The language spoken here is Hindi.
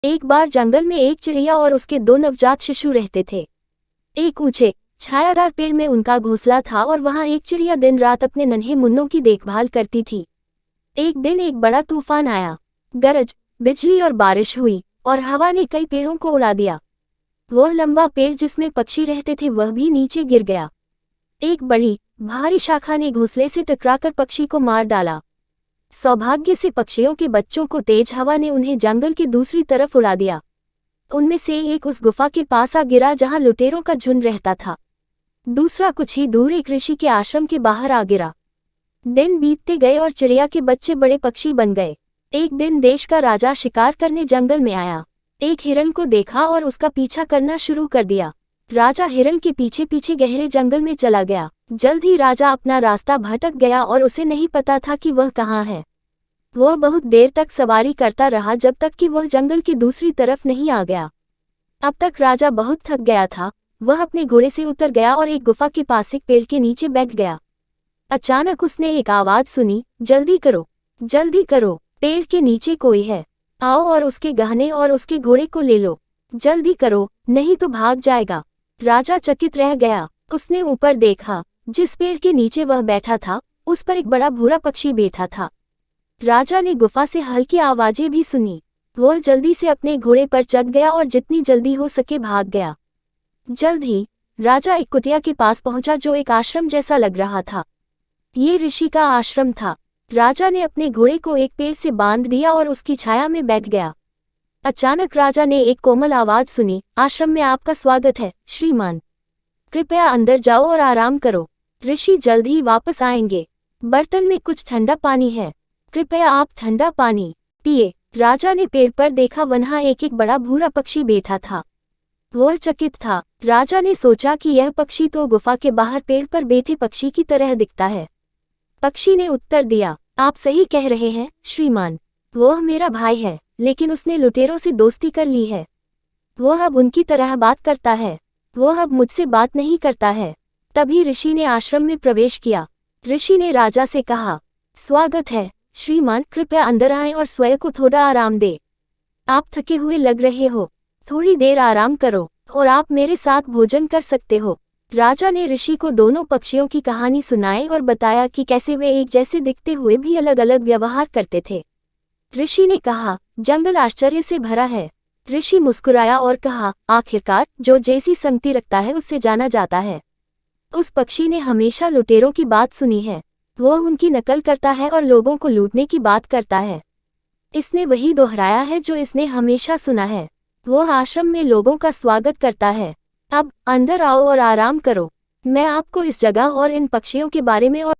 एक बार जंगल में एक चिड़िया और उसके दो नवजात शिशु रहते थे। एक ऊंचे छायादार पेड़ में उनका घोंसला था और वहां एक चिड़िया दिन रात अपने नन्हे मुन्नों की देखभाल करती थी। एक दिन एक बड़ा तूफान आया। गरज, बिजली और बारिश हुई और हवा ने कई पेड़ों को उड़ा दिया। वह लंबा पेड़ जिसमें पक्षी रहते थे वह भी नीचे गिर गया। एक बड़ी भारी शाखा ने घोंसले से टकराकर पक्षी को मार डाला। सौभाग्य से पक्षियों के बच्चों को तेज हवा ने उन्हें जंगल की दूसरी तरफ उड़ा दिया। उनमें से एक उस गुफा के पास आ गिरा जहां लुटेरों का झुंड रहता था। दूसरा कुछ ही दूर एक ऋषि के आश्रम के बाहर आ गिरा। दिन बीतते गए और चिड़िया के बच्चे बड़े पक्षी बन गए। एक दिन देश का राजा शिकार करने जंगल में आया। एक हिरण को देखा और उसका पीछा करना शुरू कर दिया। राजा हिरण के पीछे पीछे गहरे जंगल में चला गया। जल्द ही राजा अपना रास्ता भटक गया और उसे नहीं पता था कि वह कहाँ है। वह बहुत देर तक सवारी करता रहा जब तक कि वह जंगल की दूसरी तरफ नहीं आ गया। अब तक राजा बहुत थक गया था। वह अपने घोड़े से उतर गया और एक गुफा के पास एक पेड़ के नीचे बैठ गया। अचानक उसने एक आवाज सुनी, जल्दी करो, जल्दी करो, पेड़ के नीचे कोई है। आओ और उसके गहने और उसके घोड़े को ले लो। जल्दी करो, नहीं तो भाग जाएगा। राजा चकित रह गया। उसने ऊपर देखा। जिस पेड़ के नीचे वह बैठा था उस पर एक बड़ा भूरा पक्षी बैठा था। राजा ने गुफा से हल्की आवाजें भी सुनी। वह जल्दी से अपने घोड़े पर चढ़ गया और जितनी जल्दी हो सके भाग गया। जल्द ही राजा एक कुटिया के पास पहुंचा जो एक आश्रम जैसा लग रहा था। ये ऋषि का आश्रम था। राजा ने अपने घोड़े को एक पेड़ से बांध दिया और उसकी छाया में बैठ गया। अचानक राजा ने एक कोमल आवाज सुनी, आश्रम में आपका स्वागत है श्रीमान। कृपया अंदर जाओ और आराम करो। ऋषि जल्द ही वापस आएंगे। बर्तन में कुछ ठंडा पानी है, कृपया आप ठंडा पानी पिए। राजा ने पेड़ पर देखा, वहां एक बड़ा भूरा पक्षी बैठा था। वह चकित था। राजा ने सोचा कि यह पक्षी तो गुफा के बाहर पेड़ पर बैठे पक्षी की तरह दिखता है। पक्षी ने उत्तर दिया, आप सही कह रहे हैं श्रीमान। वह मेरा भाई है, लेकिन उसने लुटेरों से दोस्ती कर ली है। वह अब उनकी तरह बात करता है। वह अब मुझसे बात नहीं करता है। तभी ऋषि ने आश्रम में प्रवेश किया। ऋषि ने राजा से कहा, स्वागत है श्रीमान, कृपया अंदर आएं और स्वयं को थोड़ा आराम दे। आप थके हुए लग रहे हो, थोड़ी देर आराम करो और आप मेरे साथ भोजन कर सकते हो। राजा ने ऋषि को दोनों पक्षियों की कहानी सुनाई और बताया कि कैसे वे एक जैसे दिखते हुए भी अलग अलग व्यवहार करते थे। ऋषि ने कहा, जंगल आश्चर्य से भरा है। ऋषि मुस्कुराया और कहा, आखिरकार जो जैसी संगति रखता है उससे जाना जाता है। उस पक्षी ने हमेशा लुटेरों की बात सुनी है। वह उनकी नकल करता है और लोगों को लूटने की बात करता है। इसने वही दोहराया है जो इसने हमेशा सुना है। वह आश्रम में लोगों का स्वागत करता है। अब अंदर आओ और आराम करो। मैं आपको इस जगह और इन पक्षियों के बारे में और